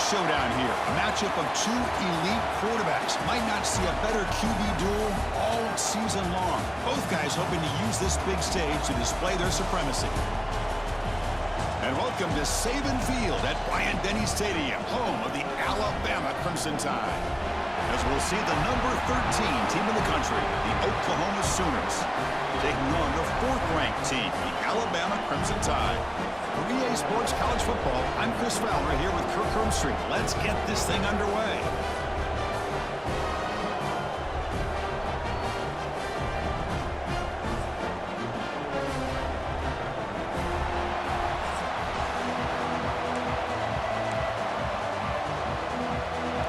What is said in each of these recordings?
showdown here. A matchup of two elite quarterbacks. Might not see a better QB duel all season long. Both guys hoping to use this big stage to display their supremacy. And welcome to Saban Field at Bryant-Denny Stadium, home of the Alabama Crimson Tide. As we'll see the number 13 team in the country, the Oklahoma Sooners, taking on the 4th-ranked team, the Alabama Crimson Tide. For EA Sports College Football, I'm Chris Fowler here with Kirk Herbstreit. Let's get this thing underway.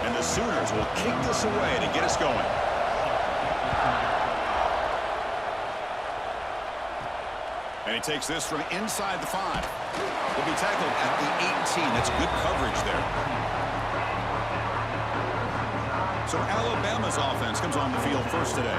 And the Sooners will kick this away to get us going. And he takes this from inside the 5. Will be tackled at the 18. That's good coverage there. So Alabama's offense comes on the field first today.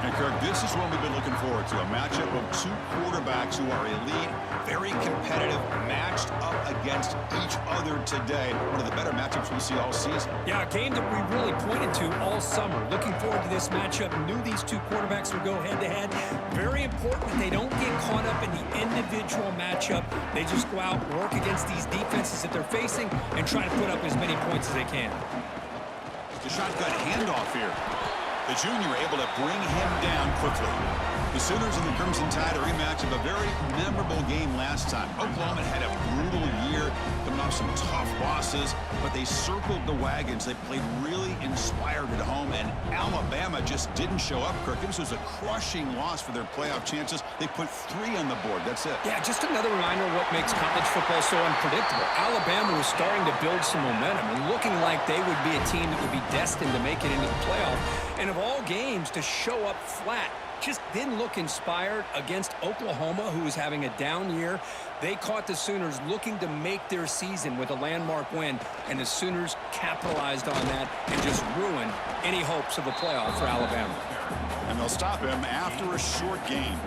And Kirk, this is what we've been looking forward to, a matchup of two quarterbacks who are elite, very competitive, matched up against each other today. One of the better matchups we see all season. Yeah, a game that we really pointed to all summer. Looking forward to this matchup. Knew these two quarterbacks would go head-to-head. Very important that they don't get caught up in the individual matchup. They just go out, work against these defenses that they're facing, and try to put up as many points as they can. The shotgun handoff here. The junior able to bring him down quickly. The Sooners and the Crimson Tide, a rematch of a very memorable game last time. Oklahoma had a brutal year, coming off some tough losses, but they circled the wagons. They played really inspired at home, and Alabama just didn't show up, Kirk. This was a crushing loss for their playoff chances. They put 3 on the board. That's it. Yeah, just another reminder of what makes college football so unpredictable. Alabama was starting to build some momentum and looking like they would be a team that would be destined to make it into the playoff. And of all games, to show up flat, just didn't look inspired against Oklahoma, who was having a down year. They caught the Sooners looking to make their season with a landmark win, and the Sooners capitalized on that and just ruined any hopes of a playoff for Alabama. And they'll stop him after a short game.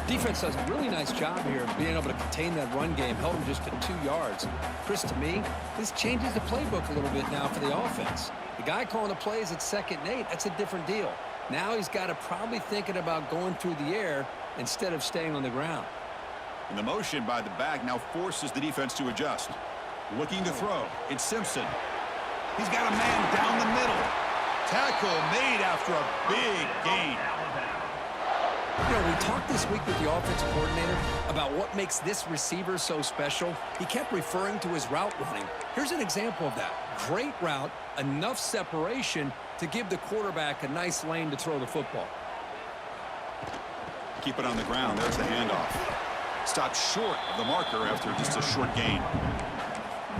Defense does a really nice job here of being able to contain that run game, held them just to 2 yards. Chris, to me, this changes the playbook a little bit now for the offense. The guy calling the plays at 2nd and 8, that's a different deal. Now he's got to probably thinking about going through the air instead of staying on the ground. And the motion by the back now forces the defense to adjust. Looking to throw. It's Simpson. He's got a man down the middle. Tackle made after a big gain. You know, we talked this week with the offensive coordinator about what makes this receiver so special. He kept referring to his route running. Here's an example of that. Great route, enough separation to give the quarterback a nice lane to throw the football. Keep it on the ground. There's the handoff. Stopped short of the marker after just a short gain.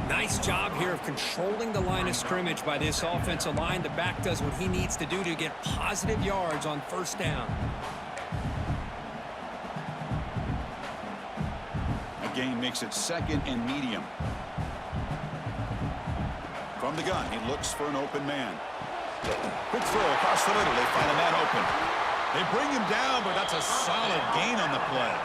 Nice job here of controlling the line of scrimmage by this offensive line. The back does what he needs to do to get positive yards on 1st down. Gain makes it 2nd and medium. From the gun, he looks for an open man. Quick throw across the middle. They find a man open. They bring him down, but that's a solid gain on the play.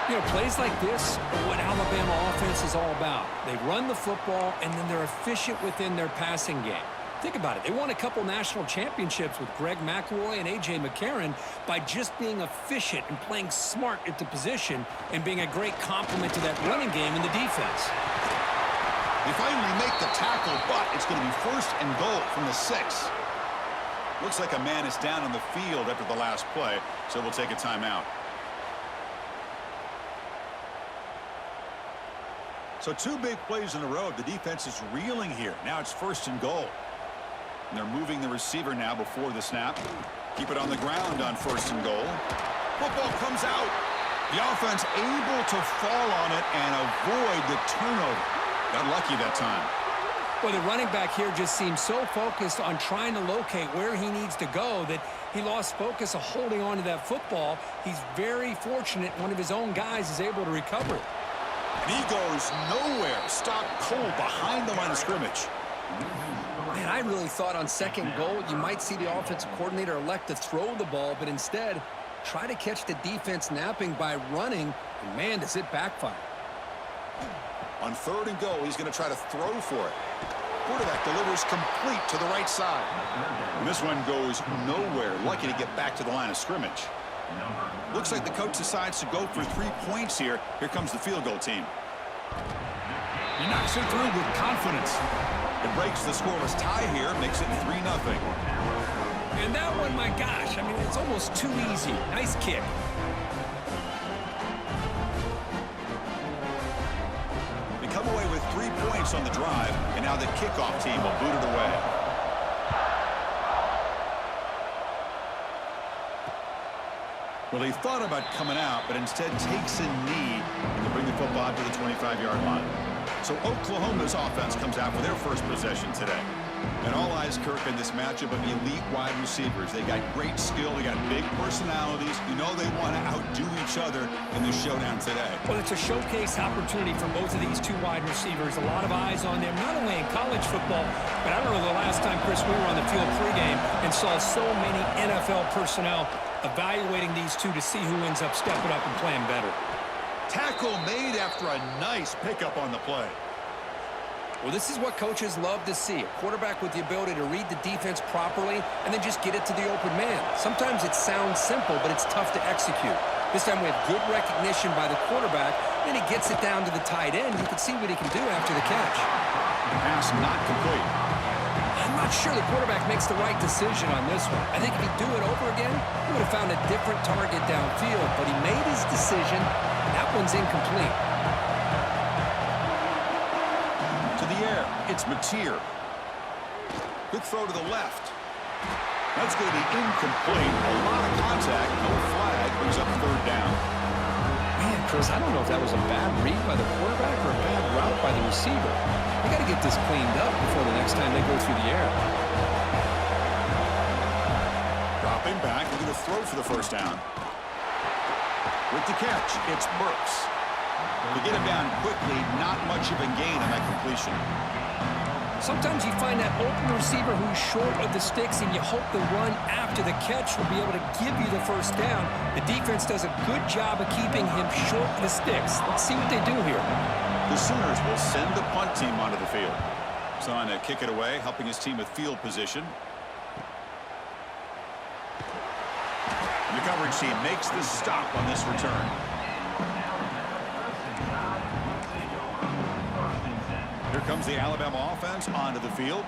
You know, plays like this are what Alabama offense is all about. They run the football, and then they're efficient within their passing game. Think about it. They won a couple national championships with Greg McElroy and A.J. McCarron by just being efficient and playing smart at the position and being a great complement to that running game in the defense. They finally make the tackle, but it's going to be 1st and goal from the 6. Looks like a man is down on the field after the last play, so we'll take a timeout. So 2 big plays in a row. The defense is reeling here. Now it's 1st and goal. And they're moving the receiver now before the snap. Keep it on the ground on 1st and goal. Football comes out. The offense able to fall on it and avoid the turnover. Got lucky that time. Well, the running back here just seems so focused on trying to locate where he needs to go that he lost focus of holding on to that football. He's very fortunate one of his own guys is able to recover it. And he goes nowhere. Stopped cold behind the line of scrimmage. Man, I really thought on 2nd goal you might see the offensive coordinator elect to throw the ball, but instead try to catch the defense napping by running, and man, does it backfire. On 3rd and goal, he's going to try to throw for it. Quarterback delivers complete to the right side. And this one goes nowhere. Lucky to get back to the line of scrimmage. Looks like the coach decides to go for 3 points here. Here comes the field goal team. He knocks it through with confidence. It breaks the scoreless tie here, makes it 3-0. And that one, my gosh, I mean, it's almost too easy. Nice kick. They come away with 3 points on the drive, and now the kickoff team will boot it away. Well, he thought about coming out, but instead takes a knee to bring the football to the 25-yard line. So Oklahoma's offense comes out for their first possession today. And all eyes, Kirk, in this matchup of elite wide receivers. They got great skill. They got big personalities. You know they want to outdo each other in the showdown today. Well, it's a showcase opportunity for both of these 2 wide receivers. A lot of eyes on them, not only in college football, but I don't know the last time, Chris, we were on the field pregame and saw so many NFL personnel evaluating these 2 to see who ends up stepping up and playing better. Tackle made after a nice pickup on the play. Well, this is what coaches love to see. A quarterback with the ability to read the defense properly and then just get it to the open man. Sometimes it sounds simple, but it's tough to execute. This time we have good recognition by the quarterback. Then he gets it down to the tight end. You can see what he can do after the catch. Pass not complete. I'm not sure the quarterback makes the right decision on this one. I think if he'd do it over again, he would have found a different target downfield. But he made his decision. That one's incomplete. To the air, it's Mateer. Quick throw to the left. That's going to be incomplete. A lot of contact, no flag, brings up 3rd down. Man, Chris, I don't know if that was a bad read by the quarterback or a bad route by the receiver. They got to get this cleaned up before the next time they go through the air. Dropping back, they're going to throw for the 1st down. With the catch, it's Burks. To get him down quickly, not much of a gain on that completion. Sometimes you find that open receiver who's short of the sticks, and you hope the run after the catch will be able to give you the 1st down. The defense does a good job of keeping him short of the sticks. Let's see what they do here. The Sooners will send the punt team onto the field. Son to kick it away, helping his team with field position. The coverage team makes the stop on this return. Here comes the Alabama offense onto the field.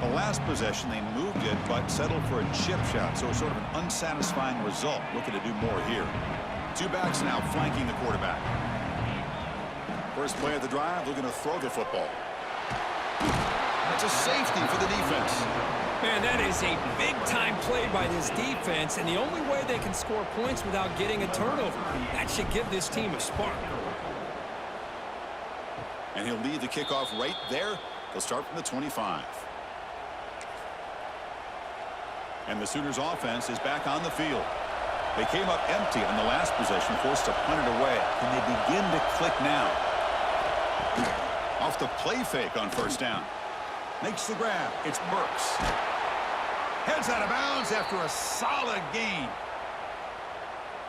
The last possession, they moved it, but settled for a chip shot, so sort of an unsatisfying result. Looking to do more here. 2 backs now flanking the quarterback. First play of the drive, looking to throw the football. That's a safety for the defense. Man, that is a big-time play by this defense, and the only way they can score points without getting a turnover. That should give this team a spark. And he'll lead the kickoff right there. They'll start from the 25. And the Sooners offense is back on the field. They came up empty on the last possession, forced to punt it away. Can they begin to click now? Off the play fake on 1st down. Makes the grab. It's Burks. Heads out of bounds after a solid gain.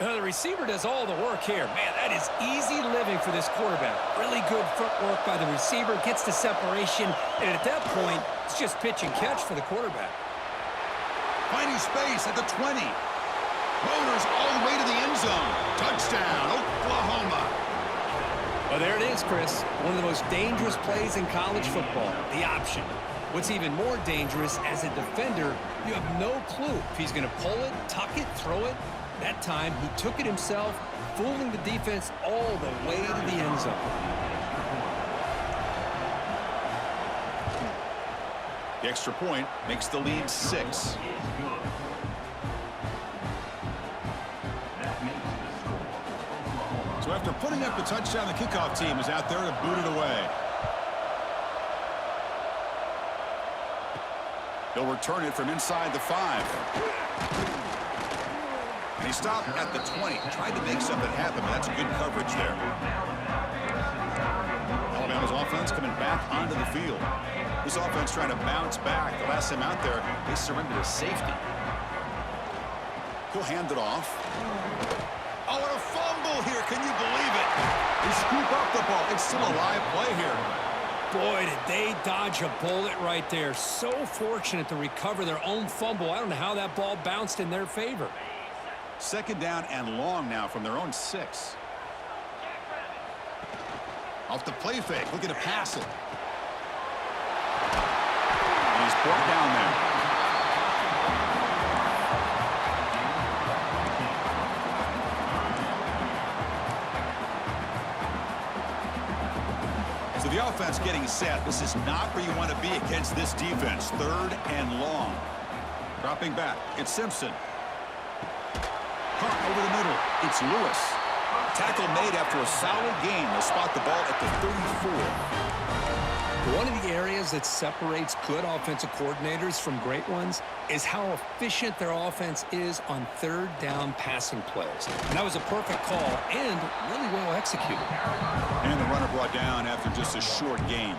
The receiver does all the work here. Man, that is easy living for this quarterback. Really good footwork by the receiver. Gets the separation. And at that point, it's just pitch and catch for the quarterback. Finding space at the 20. Motors all the way to the end zone. Touchdown, Oklahoma. Well, there it is, Chris. One of the most dangerous plays in college football. The option. What's even more dangerous, as a defender, you have no clue if he's going to pull it, tuck it, throw it. That time, he took it himself, fooling the defense all the way to the end zone. The extra point makes the lead 6. So after putting up the touchdown, the kickoff team is out there to boot it away. They'll return it from inside the 5. And he stopped at the 20. Tried to make something happen, but that's good coverage there. Alabama's offense coming back onto the field. This offense trying to bounce back. The last time out there, they surrendered a safety. He'll hand it off. Oh, and a fumble here. Can you believe it? They scoop up the ball. It's still a live play here. Boy, did they dodge a bullet right there. So fortunate to recover their own fumble. I don't know how that ball bounced in their favor. Second down and long now from their own 6. Off the play fake, looking to pass it. And he's brought down there. So the offense getting set. This is not where you want to be against this defense. Third and long. Dropping back, it's Simpson. Over the middle, it's Lewis. Tackle made after a solid gain. They'll spot the ball at the 34. One of the areas that separates good offensive coordinators from great ones is how efficient their offense is on third down passing plays. And that was a perfect call and really well executed. And the runner brought down after just a short gain.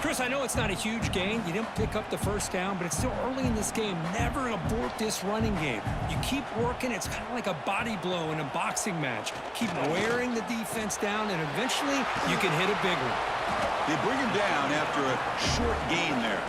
Chris, I know it's not a huge gain. You didn't pick up the first down, but it's still early in this game. Never abort this running game. You keep working. It's kind of like a body blow in a boxing match. Keep wearing the defense down, and eventually you can hit a big one. They bring him down after a short gain there.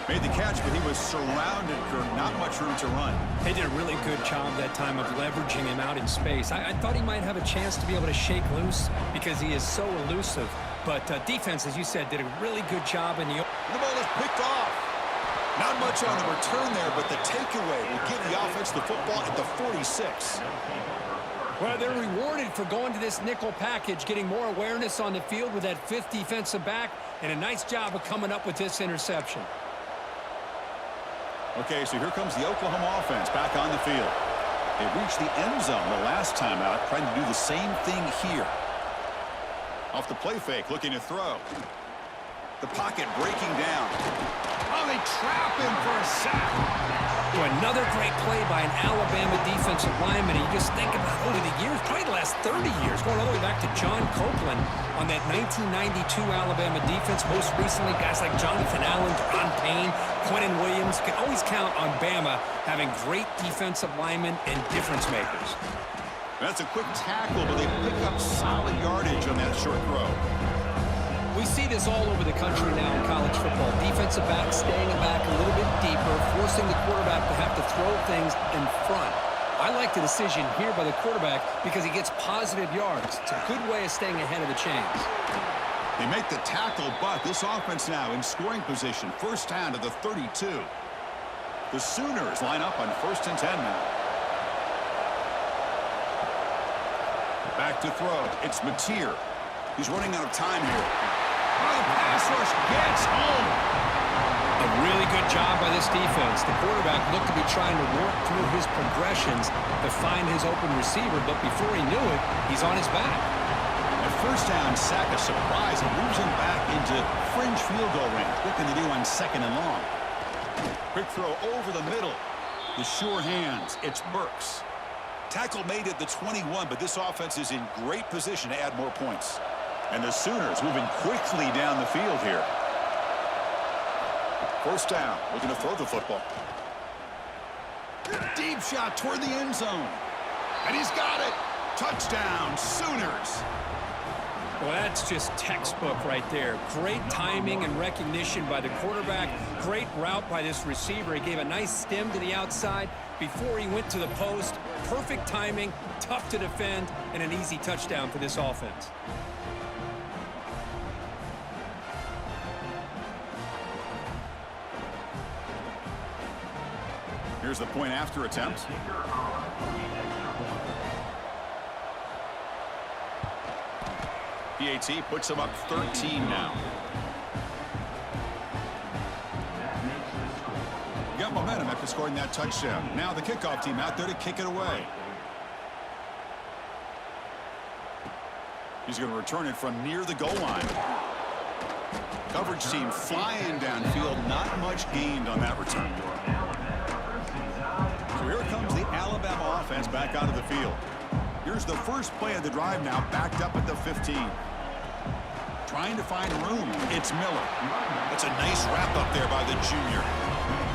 Made the catch, but he was surrounded for not much room to run. They did a really good job that time of leveraging him out in space. I thought he might have a chance to be able to shake loose because he is so elusive. But defense, as you said, did a really good job in the ball is picked off. Not much on the return there, but the takeaway will give the offense the football at the 46. Well, they're rewarded for going to this nickel package, getting more awareness on the field with that 5th defensive back, and a nice job of coming up with this interception. Okay, so here comes the Oklahoma offense back on the field. They reached the end zone the last time out, trying to do the same thing here. Off the play fake, looking to throw. The pocket breaking down. Oh, they trap him for a sack. Another great play by an Alabama defensive lineman. You just think about over the years, probably the last 30 years, going all the way back to John Copeland on that 1992 Alabama defense. Most recently, guys like Jonathan Allen, Deron Payne, Quentin Williams. You can always count on Bama having great defensive linemen and difference makers. That's a quick tackle, but they pick up solid yardage on that short throw. We see this all over the country now in college football. Defensive backs staying back a little bit deeper, forcing the quarterback to have to throw things in front. I like the decision here by the quarterback because he gets positive yards. It's a good way of staying ahead of the chains. They make the tackle, but this offense now in scoring position. First down to the 32. The Sooners line up on 1st and 10 now. Back to throw. It's Mateer. He's running out of time here. Oh, the pass rush gets home. A really good job by this defense. The quarterback looked to be trying to work through his progressions to find his open receiver, but before he knew it, he's on his back. A first down sack, a surprise, and moves him back into fringe field goal range. What can they do on 2nd and long? Quick throw over the middle. The sure hands. It's Burks. Tackle made at the 21, but this offense is in great position to add more points. And the Sooners moving quickly down the field here. First down, looking to throw the football. Deep shot toward the end zone. And he's got it. Touchdown, Sooners. Well, that's just textbook right there. Great timing and recognition by the quarterback. Great route by this receiver. He gave a nice stem to the outside before he went to the post. Perfect timing, tough to defend, and an easy touchdown for this offense. Here's the point after attempt. PAT puts them up 13 now. Got momentum after scoring that touchdown. Now the kickoff team out there to kick it away. He's going to return it from near the goal line. Coverage team flying downfield. Not much gained on that return. So here comes the Alabama offense back out of the field. Here's the first play of the drive now, backed up at the 15. Trying to find room. It's Miller. That's a nice wrap up there by the junior.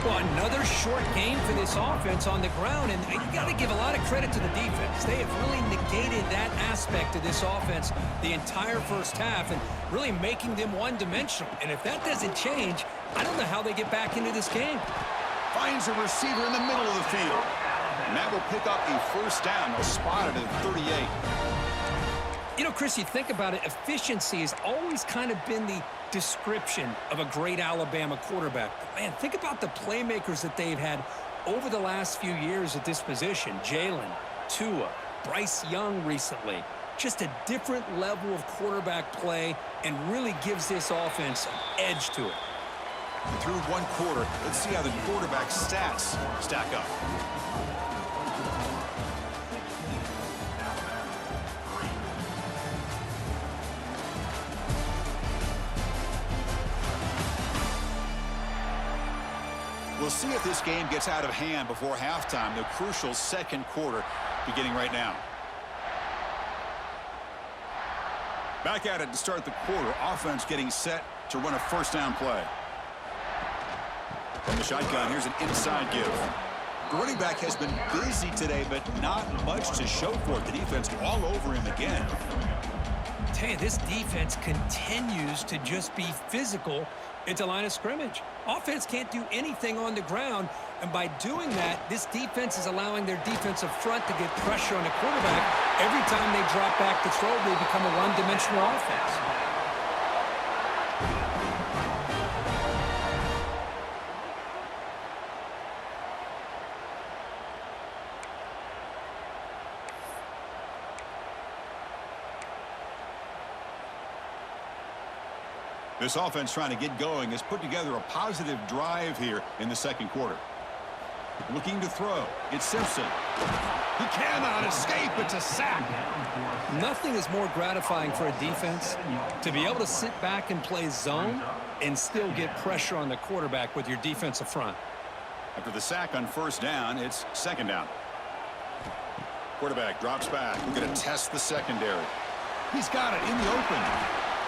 Well, another short game for this offense on the ground, and you got to give a lot of credit to the defense. They have really negated that aspect of this offense the entire first half and really making them one-dimensional. And if that doesn't change, I don't know how they get back into this game. Finds a receiver in the middle of the field. And that will pick up a first down. They'll spot it at 38. You know, Chris, you think about it, efficiency has always kind of been the description of a great Alabama quarterback. Man, think about the playmakers that they've had over the last few years at this position. Jalen, Tua, Bryce Young recently. Just a different level of quarterback play and really gives this offense an edge to it. Through one quarter, let's see how the quarterback stats stack up. We'll see if this game gets out of hand before halftime, the crucial second quarter beginning right now. Back at it to start the quarter. Offense getting set to run a first down play. From the shotgun, here's an inside give. The running back has been busy today, but not much to show for it. The defense all over him again. I tell you, this defense continues to just be physical at the line of scrimmage. Offense can't do anything on the ground, and by doing that, this defense is allowing their defensive front to get pressure on the quarterback. Every time they drop back to throw, they become a one-dimensional offense. This offense trying to get going has put together a positive drive here in the second quarter. Looking to throw. It's Simpson. He cannot escape. It's a sack. Nothing is more gratifying for a defense to be able to sit back and play zone and still get pressure on the quarterback with your defensive front. After the sack on first down, it's second down. Quarterback drops back. We're going to test the secondary. He's got it in the open.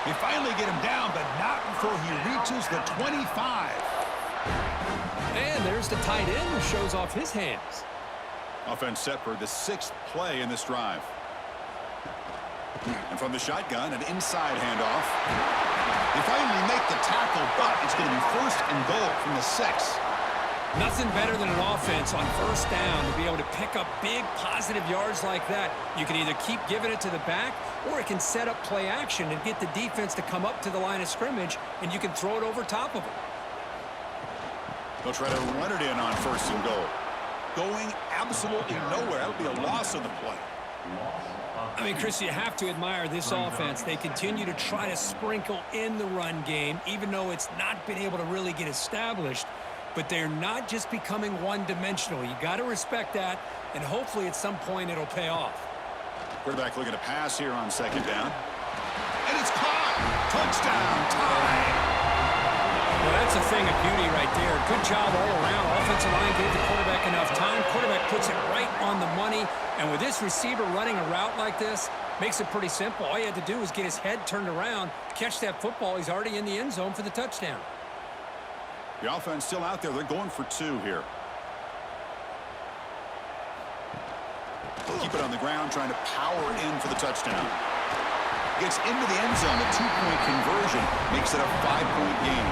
They finally get him down, but not before he reaches the 25. And there's the tight end who shows off his hands. Offense set for the sixth play in this drive. And from the shotgun, an inside handoff. They finally make the tackle, but it's going to be first and goal from the 6. Nothing better than an offense on first down to be able to pick up big positive yards like that. You can either keep giving it to the back, or it can set up play action and get the defense to come up to the line of scrimmage, and you can throw it over top of them. They'll try to run it in on first and goal. Going absolutely nowhere. That'll be a loss on the play. I mean, Chris, you have to admire this offense. They continue to try to sprinkle in the run game, even though it's not been able to really get established. But they're not just becoming one-dimensional. You got to respect that, and hopefully at some point it'll pay off. Quarterback looking to pass here on second down. And it's caught. Touchdown time. Well, that's a thing of beauty right there. Good job all around. Offensive line gave the quarterback enough time. Quarterback puts it right on the money. And with this receiver running a route like this, makes it pretty simple. All you had to do was get his head turned around, catch that football. He's already in the end zone for the touchdown. The offense still out there. They're going for 2 here. Keep it on the ground, trying to power in for the touchdown. Gets into the end zone. The 2-point conversion makes it a 5-point game.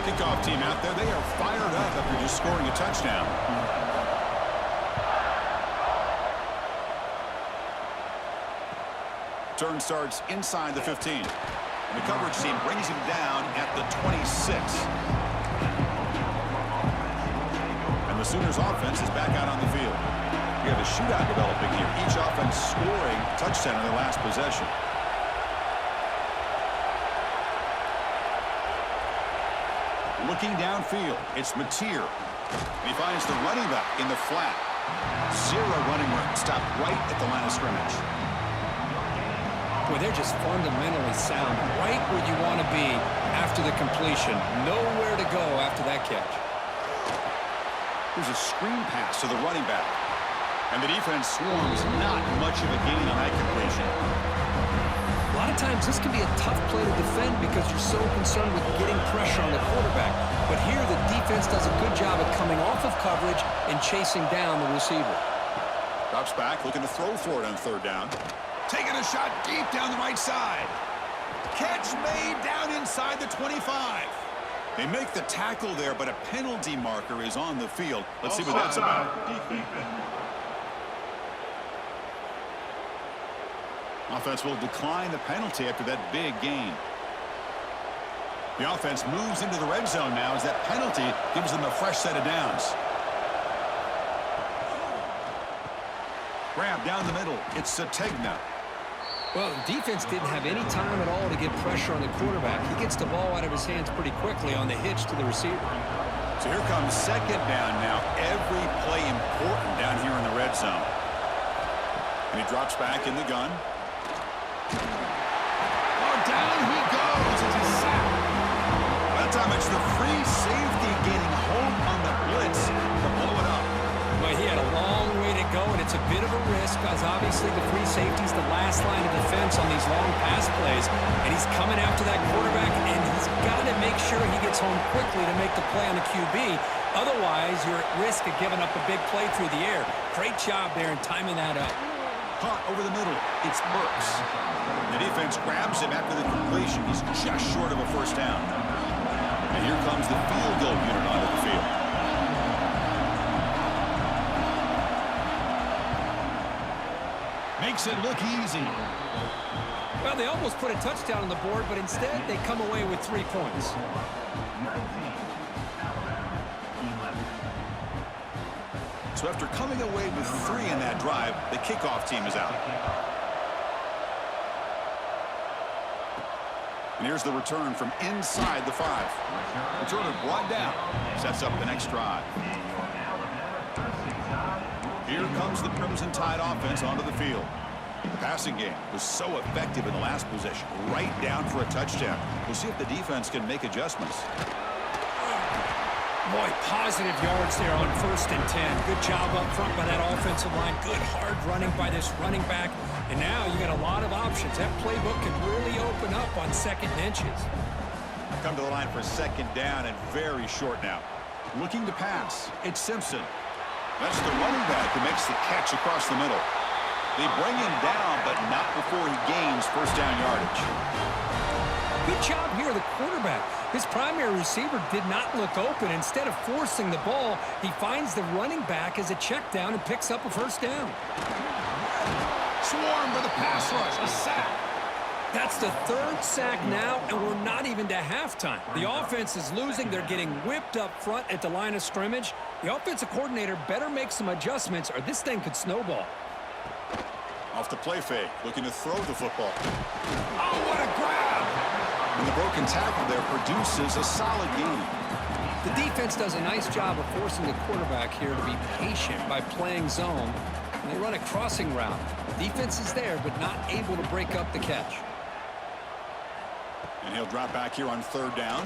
Kickoff team out there. They are fired up after just scoring a touchdown. Turn starts inside the 15. And the coverage team brings him down at the 26. And the Sooners offense is back out on the field. We have a shootout developing here. Each offense scoring a touchdown in their last possession. Looking downfield, it's Mateer. He finds the running back in the flat. 0 running room. Stopped right at the line of scrimmage. Boy, they're just fundamentally sound, right where you want to be after the completion. Nowhere to go after that catch. There's a screen pass to the running back. And the defense swarms, not much of a gain on that completion. A lot of times this can be a tough play to defend because you're so concerned with getting pressure on the quarterback. But here the defense does a good job at coming off of coverage and chasing down the receiver. Drops back, looking to throw for it on third down. Taking a shot deep down the right side. Catch made down inside the 25. They make the tackle there, but a penalty marker is on the field. Let's see what that's about. Offense will decline the penalty after that big gain. The offense moves into the red zone now as that penalty gives them a fresh set of downs. Grab down the middle. It's Sategna. Well, the defense didn't have any time at all to get pressure on the quarterback. He gets the ball out of his hands pretty quickly on the hitch to the receiver. So here comes second down now. Every play important down here in the red zone. And he drops back in the gun. Oh, down he goes. It's a sack. That time it's the free safety getting home on the blitz to blow it up. Well, he had a long way to go, and it's a bit of a risk because obviously the free safety's the last line of defense on these long pass plays, and he's coming after that quarterback, and he's got to make sure he gets home quickly to make the play on the QB. Otherwise, you're at risk of giving up a big play through the air. Great job there in timing that up. Caught over the middle. It's Burks. The defense grabs him after the completion. He's just short of a first down. And here comes the field goal unit onto the field. Makes it look easy. Well, they almost put a touchdown on the board, but instead they come away with 3 points. So after coming away with 3 in that drive, the kickoff team is out. And here's the return from inside the 5. Returner brought down. Sets up the next drive. Here comes the Crimson Tide offense onto the field. The passing game was so effective in the last possession. Right down for a touchdown. We'll see if the defense can make adjustments. Boy, positive yards there on 1st and 10. Good job up front by that offensive line. Good hard running by this running back. And now you got a lot of options. That playbook can really open up on 2nd and inches. Come to the line for second down and very short now. Looking to pass. It's Simpson. That's the running back who makes the catch across the middle. They bring him down, but not before he gains first down yardage. Good job here, the quarterback. His primary receiver did not look open. Instead of forcing the ball, he finds the running back as a check down and picks up a first down. Swarm for the pass rush. A sack. That's the 3rd sack now, and we're not even to halftime. The offense is losing. They're getting whipped up front at the line of scrimmage. The offensive coordinator better make some adjustments or this thing could snowball. Off the play fake, looking to throw the football. Oh, what a grab! And the broken tackle there produces a solid gain. The defense does a nice job of forcing the quarterback here to be patient by playing zone. And they run a crossing route. Defense is there, but not able to break up the catch. And he'll drop back here on 3rd down.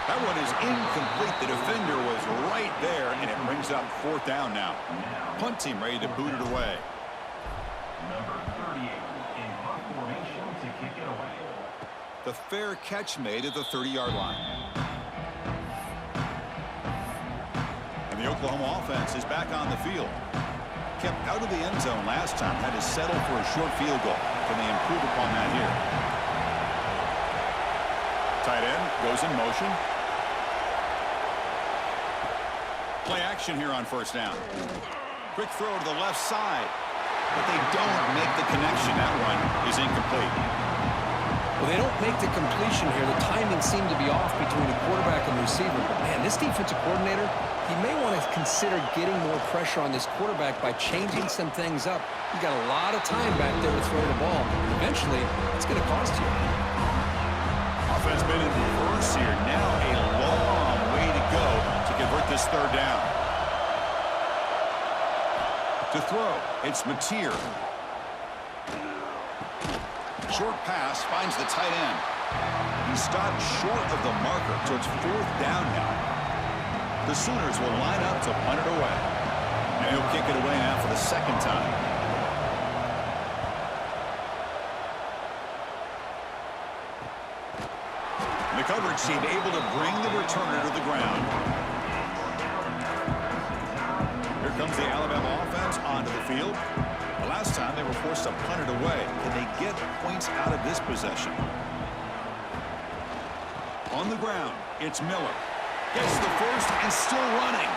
That one is incomplete. The defender was right there, and it brings up 4th down now. Punt team ready to boot it away. Number 38 in punt formation to kick it away. The fair catch made at the 30-yard line. And the Oklahoma offense is back on the field. Kept out of the end zone last time. Had to settle for a short field goal. Can they improve upon that here? Tight end goes in motion. Play action here on 1st down. Quick throw to the left side. But they don't make the connection. That one is incomplete. Well, they don't make the completion here. The timing seemed to be off between the quarterback and the receiver. But, man, this defensive coordinator, he may want to consider getting more pressure on this quarterback by changing some things up. He's got a lot of time back there to throw the ball. Eventually, it's going to cost you. Offense been in reverse here. Now a long way to go to convert this 3rd down. To throw, it's Mateer. Short pass finds the tight end. He stopped short of the marker, so it's 4th down now. The Sooners will line up to punt it away. And he'll kick it away now for the 2nd time. coverage team able to bring the returner to the ground. Here comes the Alabama offense onto the field. The last time they were forced to punt it away. Can they get points out of this possession? On the ground, it's Miller. Gets the first and still running.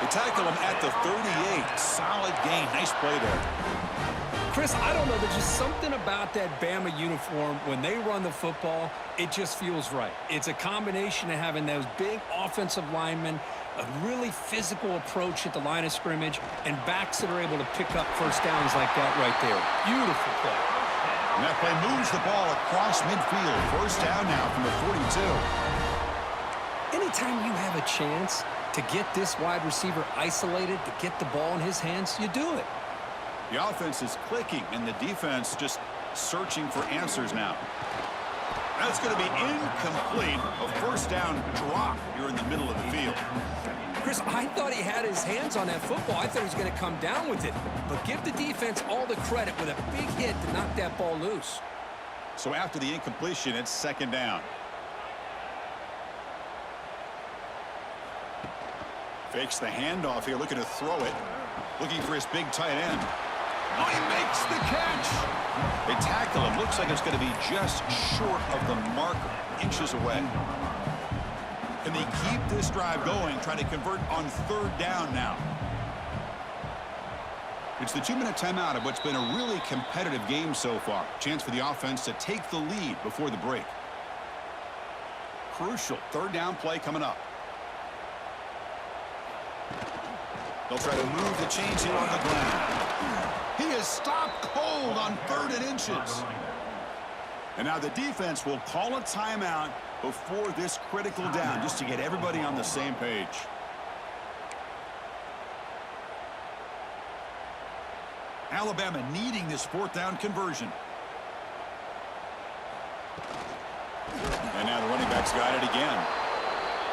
They tackle him at the 38. Solid gain. Nice play there. Chris, I don't know. There's just something about that Bama uniform. When they run the football, it just feels right. It's a combination of having those big offensive linemen, a really physical approach at the line of scrimmage, and backs that are able to pick up first downs like that right there. Beautiful play. And that play moves the ball across midfield. First down now from the 42. Anytime you have a chance to get this wide receiver isolated, to get the ball in his hands, you do it. The offense is clicking, and the defense just searching for answers now. That's going to be incomplete. A first down drop here in the middle of the field. Chris, I thought he had his hands on that football. I thought he was going to come down with it. But give the defense all the credit with a big hit to knock that ball loose. So after the incompletion, it's second down. Fakes the handoff here, looking to throw it. Looking for his big tight end. Oh, he makes the catch. They tackle him. Looks like it's going to be just short of the marker, inches away. Can they keep this drive going, trying to convert on third down now? It's the 2-minute timeout of what's been a really competitive game so far. Chance for the offense to take the lead before the break. Crucial third down play coming up. They'll try to move the chains here on the ground. He is stopped cold on 3rd and inches. And now the defense will call a timeout before this critical down, just to get everybody on the same page. Alabama needing this 4th down conversion. And now the running back's got it again.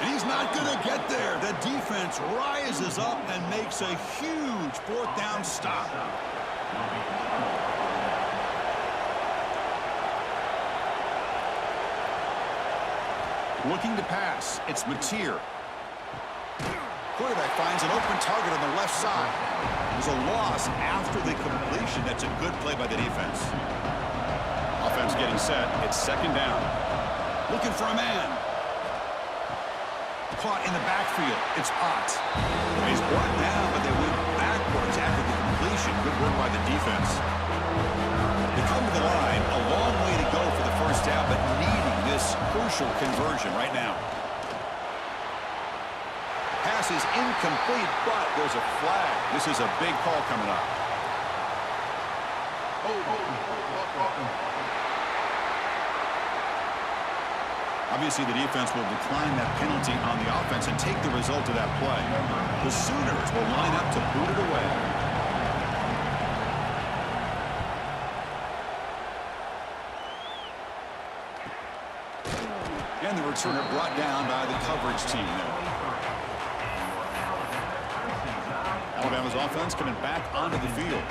And he's not going to get there. The defense rises up and makes a huge 4th down stop. Looking to pass. It's Mateer. Quarterback finds an open target on the left side. There's a loss after the completion. That's a good play by the defense. Offense getting set. It's second down. Looking for a man. Caught in the backfield. It's Potts. He's brought down, but they went backwards after the completion. Good work by the defense. They come to the line. A long way to go for the first down, but needing this crucial conversion right now. Pass is incomplete, but there's a flag. This is a big call coming up. Obviously, the defense will decline that penalty on the offense and take the result of that play. The Sooners will line up to boot it away. And the returner brought down by the coverage team there. Alabama's offense coming back onto the field.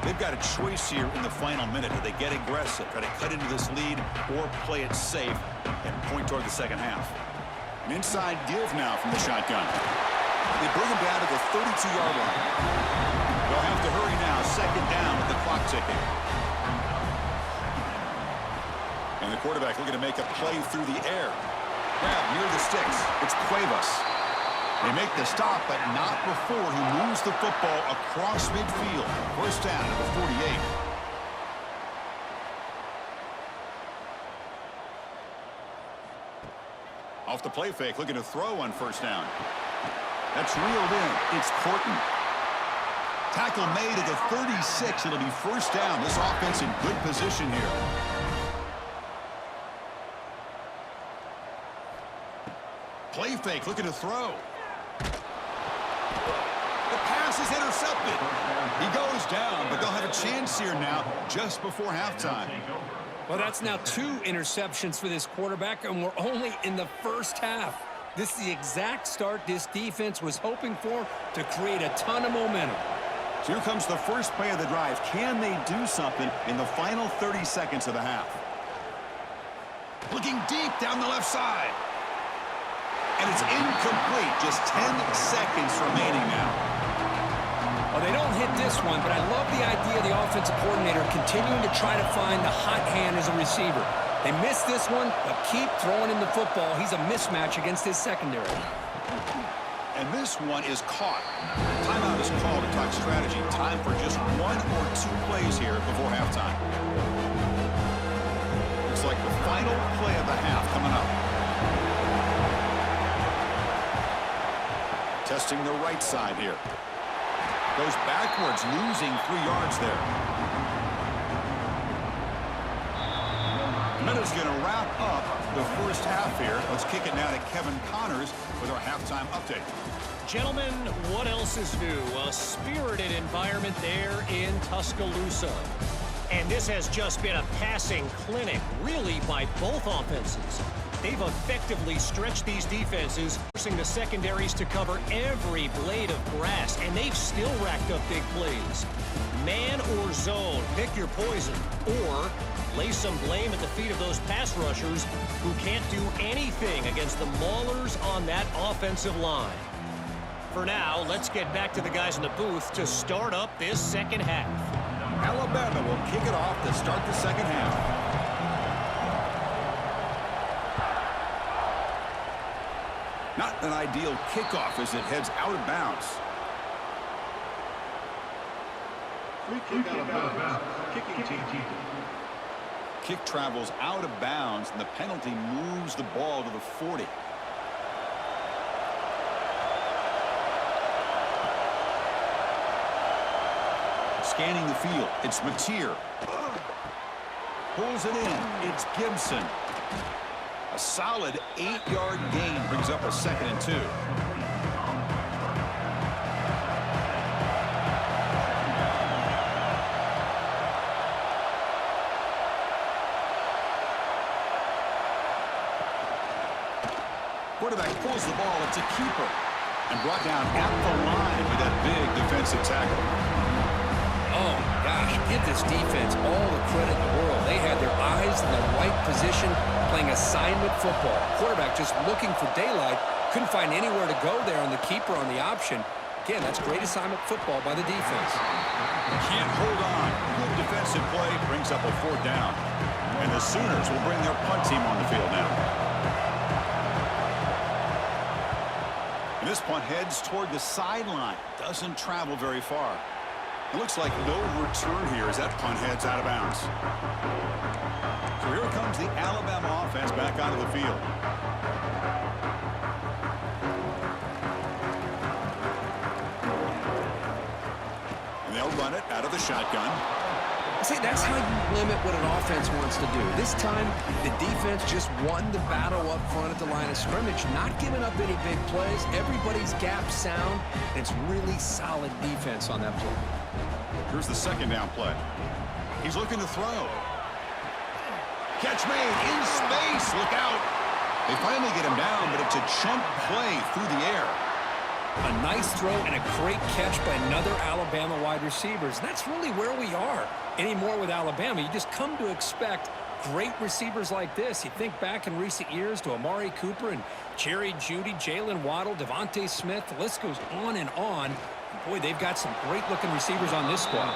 They've got a choice here in the final minute. Do they get aggressive, try to cut into this lead, or play it safe and point toward the second half? An inside give now from the shotgun. They bring him down to the 32-yard line. They'll have to hurry now. Second down with the clock ticking. And the quarterback looking to make a play through the air. Grab near the sticks. It's Cuevas. They make the stop, but not before he moves the football across midfield. First down at the 48. Off the play fake, looking to throw on first down. That's reeled in. It's Corton. Tackle made at the 36. It'll be first down. This offense in good position here. Play fake, looking to throw. The pass is intercepted. He goes down, but they'll have a chance here now just before halftime. Well, that's now 2 interceptions for this quarterback, and we're only in the first half. This is the exact start this defense was hoping for to create a ton of momentum. So here comes the first play of the drive. Can they do something in the final 30 seconds of the half? Looking deep down the left side. And it's incomplete. Just 10 seconds remaining now. Well, they don't hit this one, but I love the idea of the offensive coordinator continuing to try to find the hot hand as a receiver. They missed this one, but keep throwing him the football. He's a mismatch against his secondary. And this one is caught. Timeout is called to talk strategy. Time for just 1 or 2 plays here before halftime. Looks like the final play of the half coming up. Testing the right side here. Goes backwards, losing 3 yards there. Minute's going to wrap up the first half here. Let's kick it now to Kevin Connors with our halftime update. Gentlemen, what else is new? A spirited environment there in Tuscaloosa. And this has just been a passing clinic, really, by both offenses. They've effectively stretched these defenses, forcing the secondaries to cover every blade of grass, and they've still racked up big plays. Man or zone, pick your poison, or lay some blame at the feet of those pass rushers who can't do anything against the maulers on that offensive line. For now, let's get back to the guys in the booth to start up this second half. Alabama will kick it off to start the second half. Not an ideal kickoff as it heads out of bounds. Kick travels out of bounds, and the penalty moves the ball to the 40. Scanning the field, it's Mateer. Pulls it in, it's Gibson. A solid 8-yard gain brings up a 2nd and 2. Quarterback pulls the ball, it's a keeper. And brought down at the line with that big defensive tackle. Oh, my gosh, give this defense all the credit in the world. They had their eyes in the right position, playing assignment football. Quarterback just looking for daylight. Couldn't find anywhere to go there on the keeper on the option. Again, that's great assignment football by the defense. Can't hold on. Good defensive play brings up a 4th down. And the Sooners will bring their punt team on the field now. And this punt heads toward the sideline. Doesn't travel very far. It looks like no return here as that punt heads out of bounds. So here comes the Alabama offense back onto the field. And they'll run it out of the shotgun. See, that's how you limit what an offense wants to do. This time, the defense just won the battle up front at the line of scrimmage, not giving up any big plays. Everybody's gap sound, and it's really solid defense on that play. Here's the 2nd down play. He's looking to throw. Catch made in space. Look out. They finally get him down, but it's a chunk play through the air. A nice throw and a great catch by another Alabama wide receivers. And that's really where we are anymore with Alabama. You just come to expect great receivers like this. You think back in recent years to Amari Cooper and Jerry Jeudy, Jalen Waddle, Devontae Smith. The list goes on and on. Boy, they've got some great-looking receivers on this squad.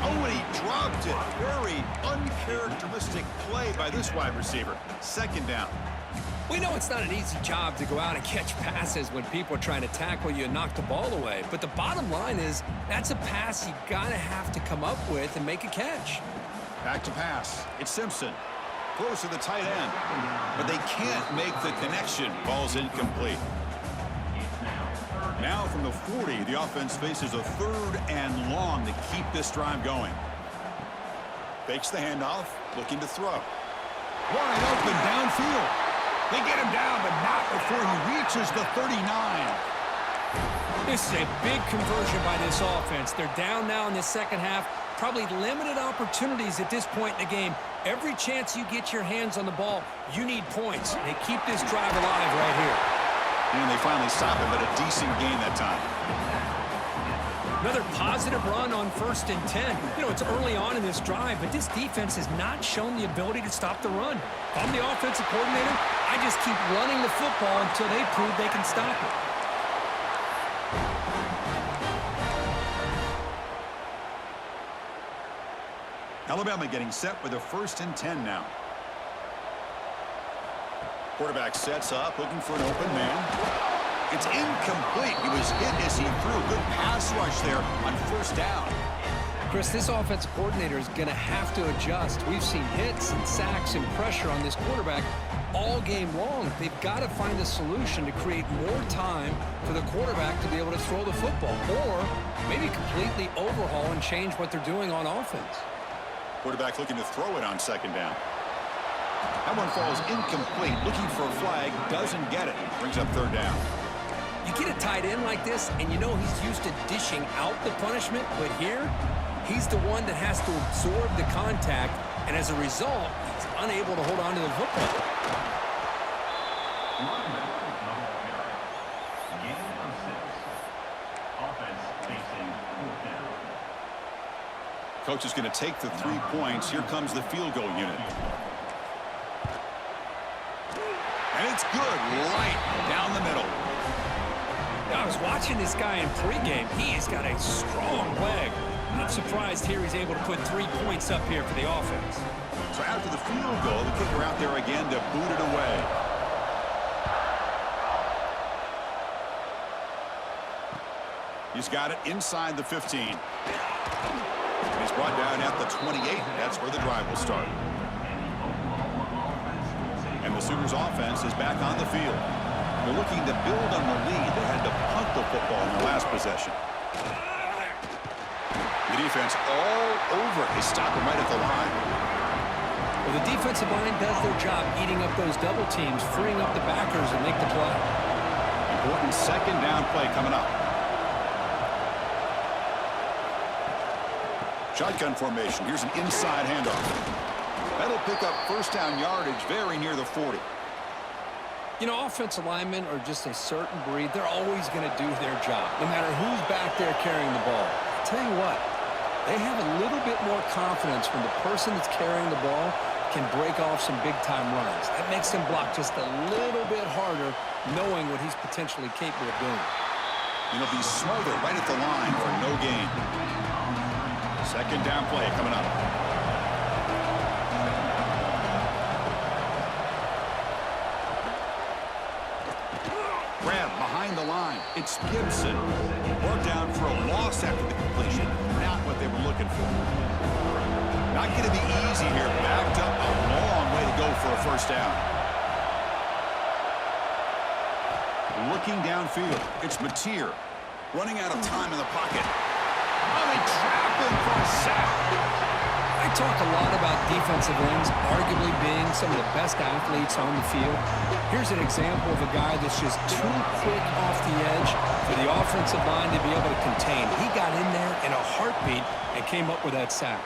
Oh, and he dropped it. Very uncharacteristic play by this wide receiver. 2nd down. We know it's not an easy job to go out and catch passes when people are trying to tackle you and knock the ball away. But the bottom line is that's a pass you got to have to come up with and make a catch. Back to pass. It's Simpson. Close to the tight end. But they can't make the connection. Ball's incomplete. Now from the 40, the offense faces a 3rd and long to keep this drive going. Fakes the handoff, looking to throw. Wide open downfield. They get him down, but not before he reaches the 39. This is a big conversion by this offense. They're down now in the second half. Probably limited opportunities at this point in the game. Every chance you get your hands on the ball, you need points. They keep this drive alive right here. And they finally stop him, but a decent gain that time. Another positive run on 1st and 10. You know, it's early on in this drive, but this defense has not shown the ability to stop the run. If I'm the offensive coordinator, I just keep running the football until they prove they can stop it. Alabama getting set with a 1st and 10 now. Quarterback sets up, looking for an open man. It's incomplete. He was hit as he threw a good pass rush there on 1st down. Chris, this offensive coordinator is going to have to adjust. We've seen hits and sacks and pressure on this quarterback all game long. They've got to find a solution to create more time for the quarterback to be able to throw the football, or maybe completely overhaul and change what they're doing on offense. Quarterback looking to throw it on 2nd down. That one falls incomplete. Looking for a flag, doesn't get it. Brings up 3rd down. You get a tight end like this, and you know he's used to dishing out the punishment, but here, he's the one that has to absorb the contact, and as a result, he's unable to hold on to the football. Gain of 6. Offense facing 4th down. Coach is going to take the 3 points. Here comes the field goal unit. And it's good, right down the middle. I was watching this guy in pregame. He's got a strong leg. Not surprised here he's able to put 3 points up here for the offense. So after the field goal, the kicker out there again to boot it away. He's got it inside the 15. He's brought down at the 28. That's where the drive will start. And the Sooners offense is back on the field. They're looking to build on the lead. They had to punt the football in their last possession. The defense all over his stopper right at the line. Well, the defensive line does their job eating up those double teams, freeing up the backers and make the play. Important 2nd down play coming up. Shotgun formation. Here's an inside handoff. That'll pick up 1st down yardage very near the 40. You know, offensive linemen are just a certain breed. They're always going to do their job, no matter who's back there carrying the ball. I'll tell you what, they have a little bit more confidence when the person that's carrying the ball can break off some big-time runs. That makes them block just a little bit harder, knowing what he's potentially capable of doing. And he'll be smothered right at the line for no gain. 2nd down play coming up. Grab behind the line. It's Gibson. Brought down for a loss after the completion. Not what they were looking for. Not going to be easy here. Backed up a long way to go for a 1st down. Looking downfield. It's Mateer. Running out of time in the pocket. Oh, they trap him for a sack. I talk a lot about defensive ends arguably being some of the best athletes on the field. Here's an example of a guy that's just too quick off the edge for the offensive line to be able to contain. He got in there in a heartbeat and came up with that sack.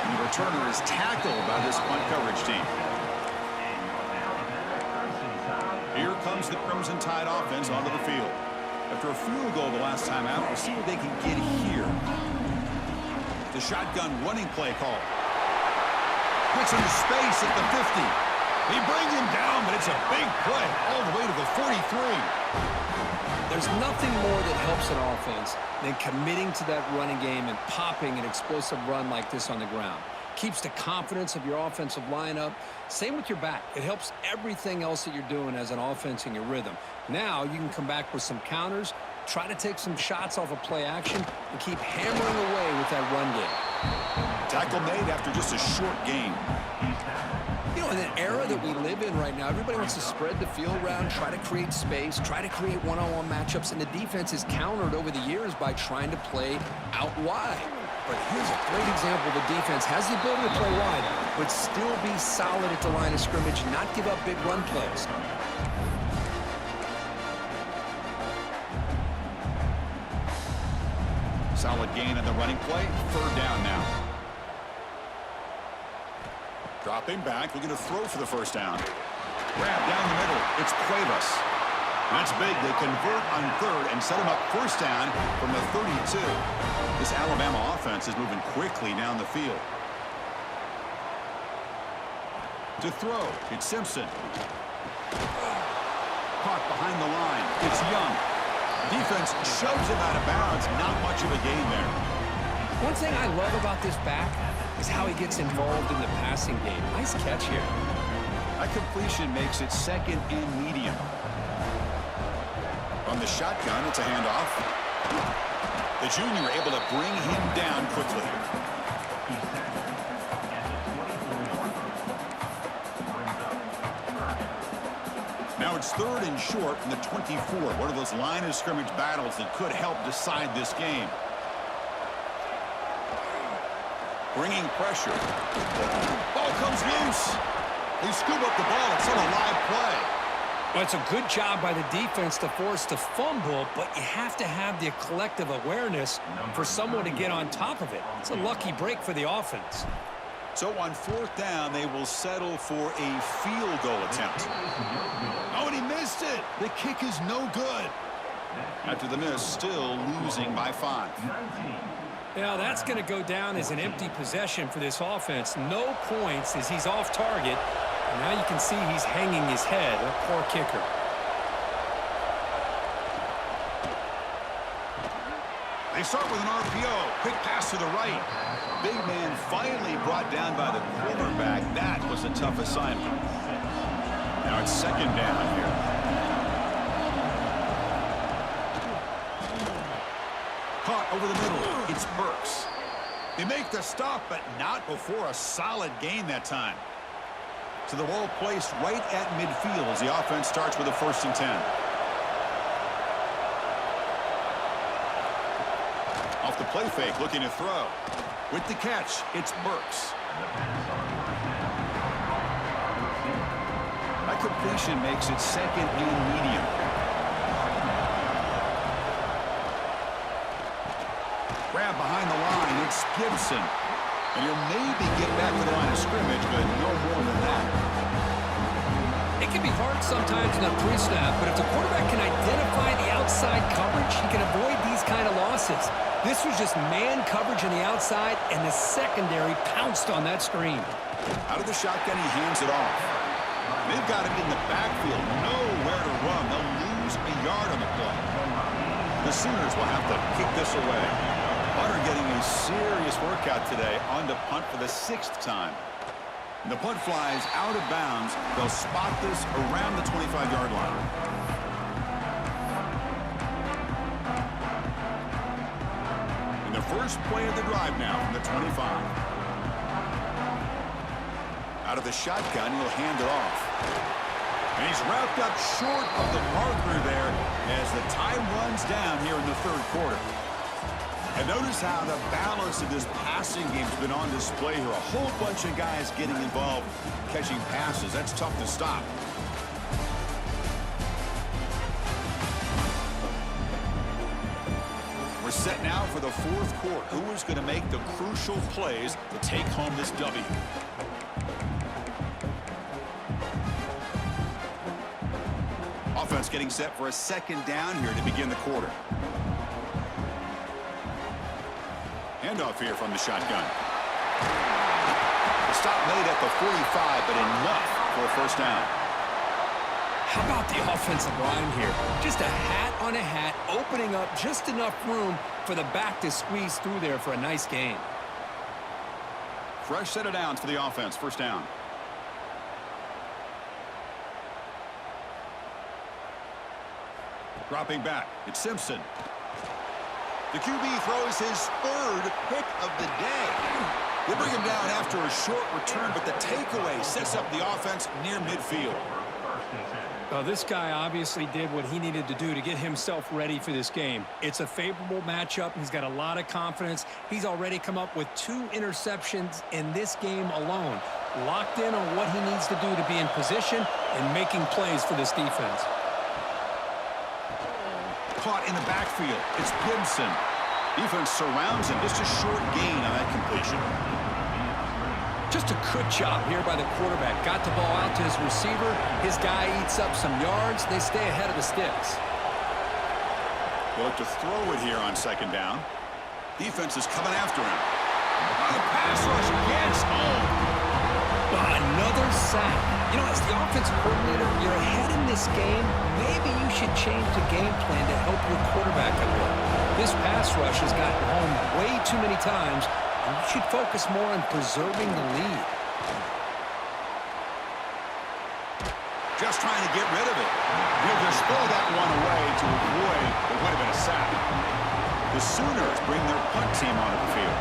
And the returner is tackled by this punt coverage team. Here comes the Crimson Tide offense onto the field. After a field goal the last time out, we'll see what they can get here. The shotgun running play call. Puts into space at the 50. They bring him down, but it's a big play all the way to the 43. There's nothing more that helps an offense than committing to that running game and popping an explosive run like this on the ground. Keeps the confidence of your offensive lineup. Same with your back. It helps everything else that you're doing as an offense in your rhythm. Now you can come back with some counters, try to take some shots off of play action, and keep hammering away with that run game. Tackle made after just a short gain. You know, in an era that we live in right now, everybody wants to spread the field around, try to create space, try to create one-on-one matchups, and the defense is countered over the years by trying to play out wide. But here's a great example. The defense has the ability to play wide, but still be solid at the line of scrimmage, not give up big run plays. Solid gain on the running play. 3rd down now. Dropping back, looking to throw for the 1st down. Grab down the middle. It's Cuevas. That's big. They convert on third and set him up first down from the 32. This Alabama offense is moving quickly down the field. To throw, it's Simpson. Caught behind the line. It's Young. Defense shoves him out of bounds. Not much of a gain there. One thing I love about this back is how he gets involved in the passing game. Nice catch here. A completion makes it second and medium. On the shotgun, it's a handoff. The junior able to bring him down quickly. Now it's third and short from the 24. One of those line of scrimmage battles that could help decide this game. Bringing pressure. Ball comes loose. They scoop up the ball. It's on a live play. Well, it's a good job by the defense to force the fumble, but you have to have the collective awareness for someone to get on top of it. It's a lucky break for the offense. So on fourth down, they will settle for a field goal attempt. Oh, and he missed it. The kick is no good. After the miss, still losing by 5. Now that's going to go down as an empty possession for this offense. No points as he's off target. And now you can see he's hanging his head. A poor kicker. They start with an RPO. Quick pass to the right. Big man finally brought down by the quarterback. That was a tough assignment. Now it's second down here. Caught over the middle. It's Burks. They make the stop, but not before a solid gain that time. So the ball placed right at midfield as the offense starts with a 1st and 10. Off the play fake, looking to throw. With the catch, it's Burks. That completion makes it second and medium. Grab behind the line, it's Gibson. And he'll maybe get back to the line of scrimmage, but no more than that. It can be hard sometimes in a pre-snap, but if the quarterback can identify the outside coverage, he can avoid these kind of losses. This was just man coverage on the outside, and the secondary pounced on that screen. Out of the shotgun, he hands it off. They've got him in the backfield, nowhere to run. They'll lose a yard on the play. The Sooners will have to kick this away. Hunter getting a serious workout today on the punt for the 6th time. The punt flies out of bounds. They'll spot this around the 25-yard line. In the first play of the drive now from the 25. Out of the shotgun, he'll hand it off. And he's wrapped up short of the marker there as the time runs down here in the 3rd quarter. And notice how the balance of this passing game has been on display here. A whole bunch of guys getting involved catching passes. That's tough to stop. We're set now for the 4th quarter. Who is going to make the crucial plays to take home this W? Offense getting set for a 2nd down here to begin the quarter. Handoff here from the shotgun. The stop made at the 45, but enough for a 1st down. How about the offensive line here? Just a hat on a hat, opening up just enough room for the back to squeeze through there for a nice gain. Fresh set of downs for the offense. 1st down. Dropping back, it's Simpson. The QB throws his 3rd pick of the day. They bring him down after a short return, but the takeaway sets up the offense near midfield. Well, this guy obviously did what he needed to do to get himself ready for this game. It's a favorable matchup. He's got a lot of confidence. He's already come up with 2 interceptions in this game alone. Locked in on what he needs to do to be in position and making plays for this defense. Caught in the backfield. It's Gibson. Defense surrounds him. Just a short gain on that completion. Just a good job here by the quarterback. Got the ball out to his receiver. His guy eats up some yards. They stay ahead of the sticks. They'll look to throw it here on second down. Defense is coming after him. The pass rush gets home. Another sack. You know, as the offensive coordinator, you're ahead in this game. Maybe you should change the game plan to help your quarterback a bit. This pass rush has gotten home way too many times, and you should focus more on preserving the lead. Just trying to get rid of it. He'll just throw that one away to avoid what would have been a sack. The Sooners bring their punt team onto the field.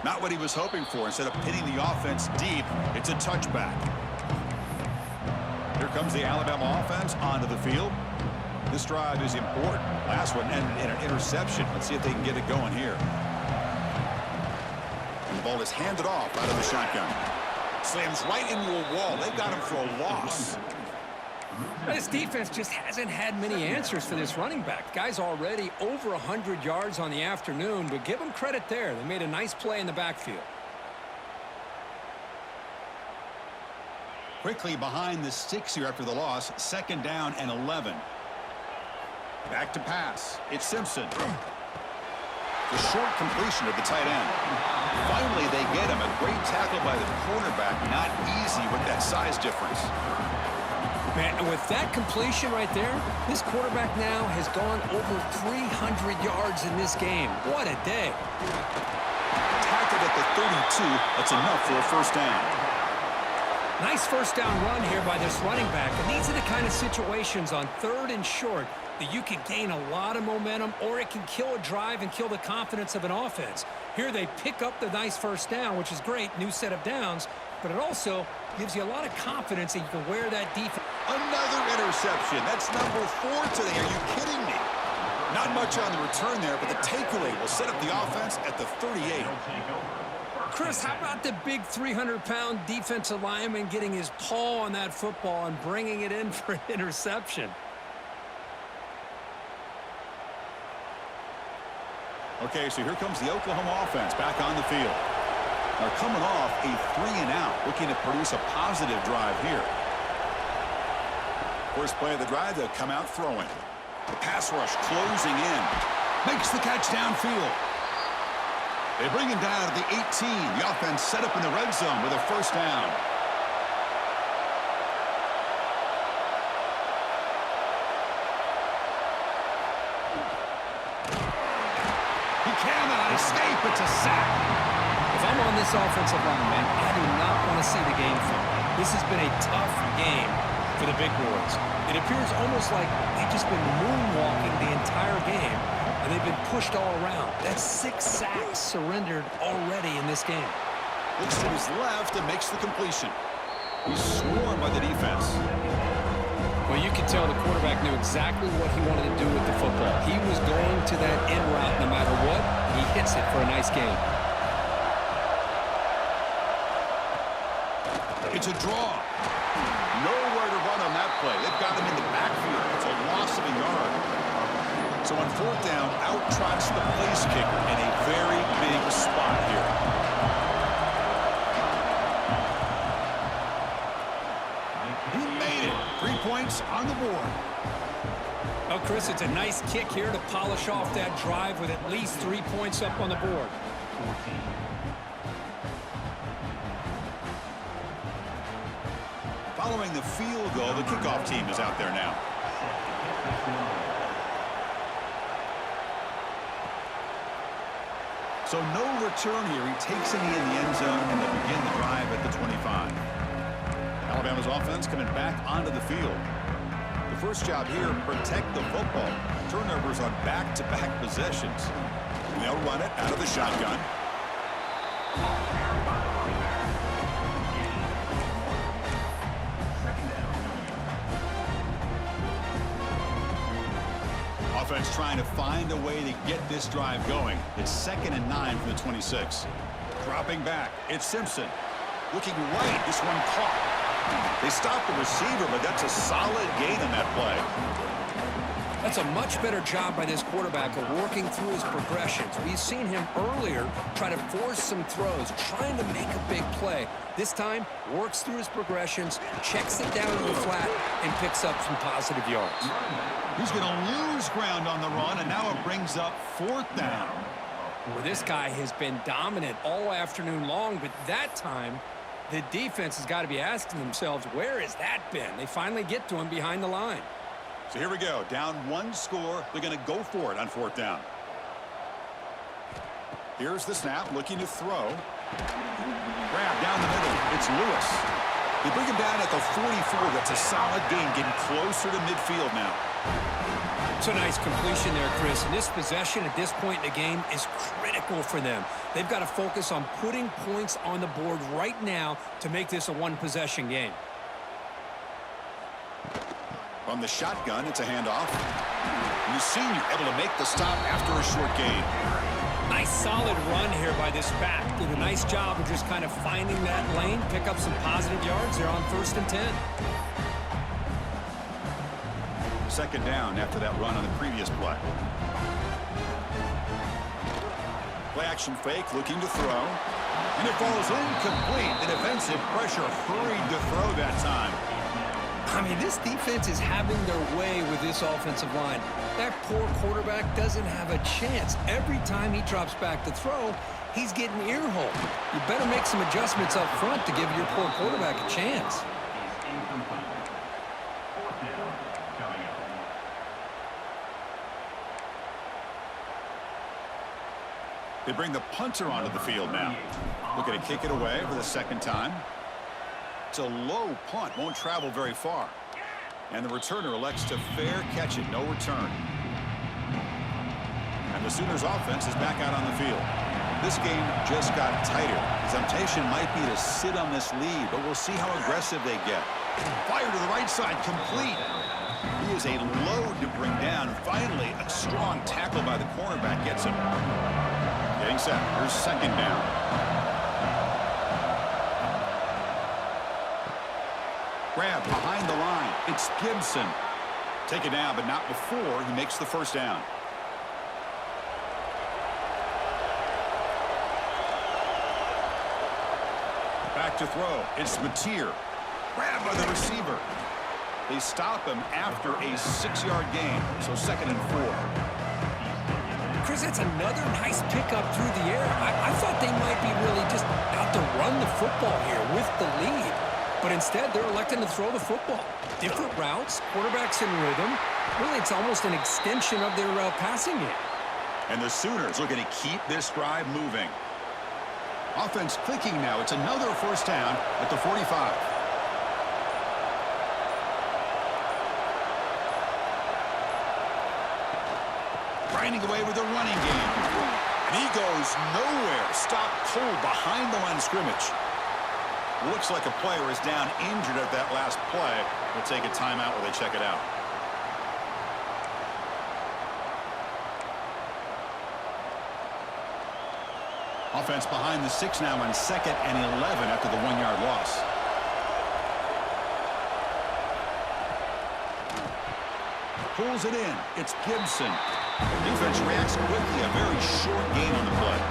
Not what he was hoping for. Instead of pinning the offense deep, it's a touchback. Here comes the Alabama offense onto the field. This drive is important. Last one ended in an interception. Let's see if they can get it going here. And the ball is handed off out of the shotgun. Slams right into a wall. They've got him for a loss. This defense just hasn't had many answers for this running back. The guy's already over 100 yards on the afternoon, but give him credit there. They made a nice play in the backfield. Quickly behind the sticks here after the loss. Second down and 11. Back to pass. It's Simpson. The short completion of the tight end. Finally, they get him. A great tackle by the cornerback. Not easy with that size difference. Man, and with that completion right there, this quarterback now has gone over 300 yards in this game. What a day. Tackled at the 32. That's enough for a first down. Nice first down run here by this running back. And these are the kind of situations on 3rd and short that you can gain a lot of momentum, or it can kill a drive and kill the confidence of an offense. Here they pick up the nice first down, which is great, new set of downs, but it also gives you a lot of confidence that you can wear that defense. Another interception. That's number 4 today. Are you kidding me? Not much on the return there, but the takeaway will set up the offense at the 38. Chris, how about the big 300-pound defensive lineman getting his paw on that football and bringing it in for an interception? Okay, so here comes the Oklahoma offense back on the field. They're coming off a 3-and-out, looking to produce a positive drive here. First play of the drive, they'll come out throwing. The pass rush closing in. Makes the catch downfield. They bring him down at the 18. The offense set up in the red zone with a first down. He cannot escape. It's a sack. If I'm on this offensive line, man, I do not want to see the game film. This has been a tough game for the big boys. It appears almost like they've just been moonwalking the entire game, and they've been pushed all around. That's 6 sacks surrendered already in this game. Looks to his left and makes the completion. He's swarmed by the defense. Well, you can tell the quarterback knew exactly what he wanted to do with the football. He was going to that in route no matter what. He hits it for a nice game. It's a draw. Nowhere to run on that play. They've got him in the backfield. It's a loss of a yard. So on 4th down, out trots the place kicker in a very big spot here. He made it. 3 points on the board. Well, Chris, it's a nice kick here to polish off that drive with at least 3 points up on the board. Following the field goal, the kickoff team is out there now. So no return here. He takes it in the end zone, and they begin the drive at the 25. Alabama's offense coming back onto the field. The first job here, protect the football. Turnovers on back-to-back possessions. And they'll run it out of the shotgun. Offense trying to find a way to get this drive going. It's 2nd and 9 from the 26. Dropping back, it's Simpson. Looking right, this one caught. They stopped the receiver, but that's a solid gain in that play. That's a much better job by this quarterback of working through his progressions. We've seen him earlier try to force some throws, trying to make a big play. This time, works through his progressions, checks it down to the flat, and picks up some positive yards. He's going to lose ground on the run, and now it brings up 4th down. Well, this guy has been dominant all afternoon long, but that time, the defense has got to be asking themselves, where has that been? They finally get to him behind the line. So here we go. Down 1 score. They're going to go for it on 4th down. Here's the snap, looking to throw. Grab down the middle. It's Lewis. They bring him down at the 44. That's a solid gain, getting closer to midfield now. It's a nice completion there, Chris. And this possession at this point in the game is critical for them. They've got to focus on putting points on the board right now to make this a one-possession game. From the shotgun, it's a handoff. And the senior able to make the stop after a short gain. Nice solid run here by this back. Did a nice job of just kind of finding that lane, pick up some positive yards. They're on 1st and 10. 2nd down after that run on the previous play. Play action fake, looking to throw. And it falls incomplete. The defensive pressure hurried to throw that time. I mean, this defense is having their way with this offensive line. That poor quarterback doesn't have a chance. Every time he drops back to throw, he's getting ear-holed. You better make some adjustments up front to give your poor quarterback a chance. They bring the punter onto the field now. Looking to kick it away for the 2nd time. It's a low punt, won't travel very far. And the returner elects to fair catch it, no return. And the Sooners offense is back out on the field. This game just got tighter. The temptation might be to sit on this lead, but we'll see how aggressive they get. Fire to the right side, complete. He is a load to bring down. Finally, a strong tackle by the cornerback gets him. Getting set. Here's 2nd down. Grab behind the line. It's Gibson. Take it down, but not before he makes the 1st down. Back to throw. It's Mateer. Grabbed by the receiver. They stop him after a 6-yard gain. So 2nd and 4. Chris, that's another nice pickup through the air. I thought they might be really just out to run the football here with the lead. But instead, they're electing to throw the football. Different routes, quarterbacks in rhythm. Really, it's almost an extension of their passing game. And the Sooners looking to keep this drive moving. Offense clicking now. It's another 1st down at the 45. Grinding away with a running game. And he goes nowhere. Stopped cold behind the line of scrimmage. Looks like a player is down injured at that last play. We'll take a timeout while they check it out. Offense behind the 6 now on 2nd and 11 after the 1-yard loss. Pulls it in. It's Gibson. The defense reacts quickly. A very short gain on the play.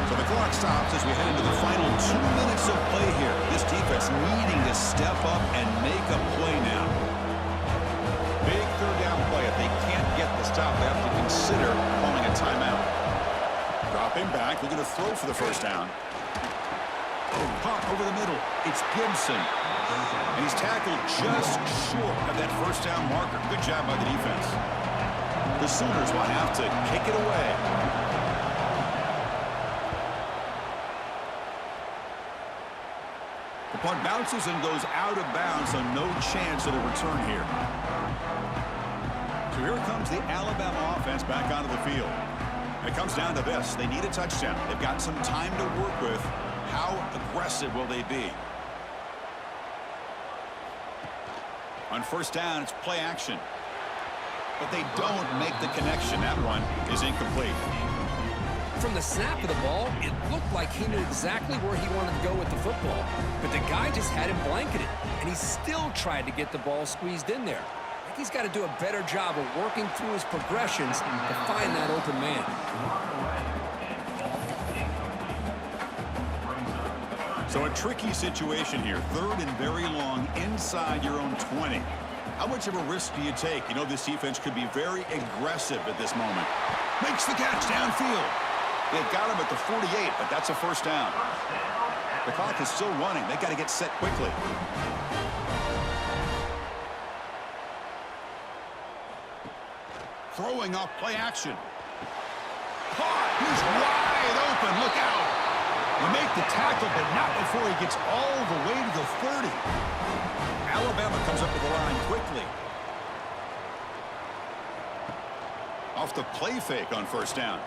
So the clock stops as we head into the final 2 minutes of play here. This defense needing to step up and make a play now. Big 3rd down play. If they can't get the stop, they have to consider calling a timeout. Dropping back, looking to throw for the 1st down. Pop over the middle. It's Gibson. And he's tackled just short of that 1st down marker. Good job by the defense. The Sooners will have to kick it away. The punt bounces and goes out of bounds, so no chance of a return here. So here comes the Alabama offense back onto the field. It comes down to this. They need a touchdown. They've got some time to work with. How aggressive will they be? On 1st down, it's play action. But they don't make the connection. That one is incomplete. From the snap of the ball, it looked like he knew exactly where he wanted to go with the football. But the guy just had him blanketed, and he still tried to get the ball squeezed in there. I think he's got to do a better job of working through his progressions to find that open man. So a tricky situation here. 3rd and very long inside your own 20. How much of a risk do you take? You know this defense could be very aggressive at this moment. Makes the catch downfield. They've got him at the 48, but that's a first down. The clock is still running. They got to get set quickly. Throwing off play action. Caught. He's wide open. Look out. You make the tackle, but not before he gets all the way to the 30. Alabama comes up to the line quickly. Off the play fake on first down.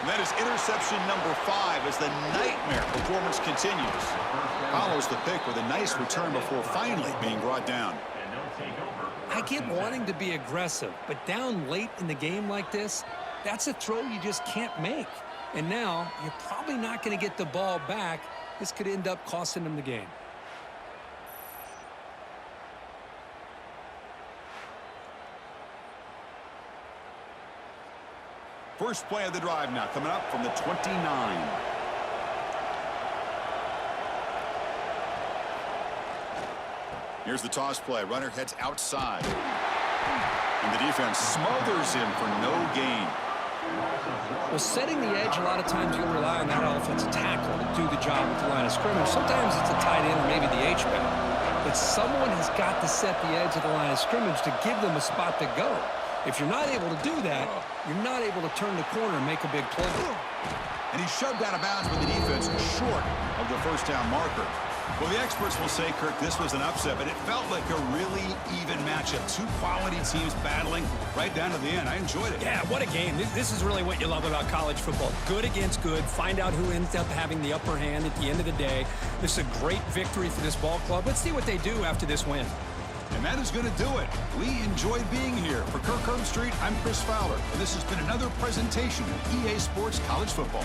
And that is interception number 5 as the nightmare performance continues. Follows the pick with a nice return before finally being brought down. I get wanting to be aggressive, but down late in the game like this, that's a throw you just can't make. And now, you're probably not going to get the ball back. This could end up costing them the game. First play of the drive now, coming up from the 29. Here's the toss play. Runner heads outside. And the defense smothers him for no gain. Well, setting the edge, a lot of times you'll rely on that offensive tackle to do the job at the line of scrimmage. Sometimes it's a tight end or maybe the H-back. But someone has got to set the edge of the line of scrimmage to give them a spot to go. If you're not able to do that, you're not able to turn the corner and make a big play. And he's shoved out of bounds with the defense short of the first down marker. Well, the experts will say, Kirk, this was an upset, but it felt like a really even matchup. 2 quality teams battling right down to the end. I enjoyed it. Yeah, what a game. This is really what you love about college football. Good against good. Find out who ends up having the upper hand at the end of the day. This is a great victory for this ball club. Let's see what they do after this win. And that is going to do it. We enjoyed being here. For Kirk Herbstreit, I'm Chris Fowler, and this has been another presentation of EA Sports College Football.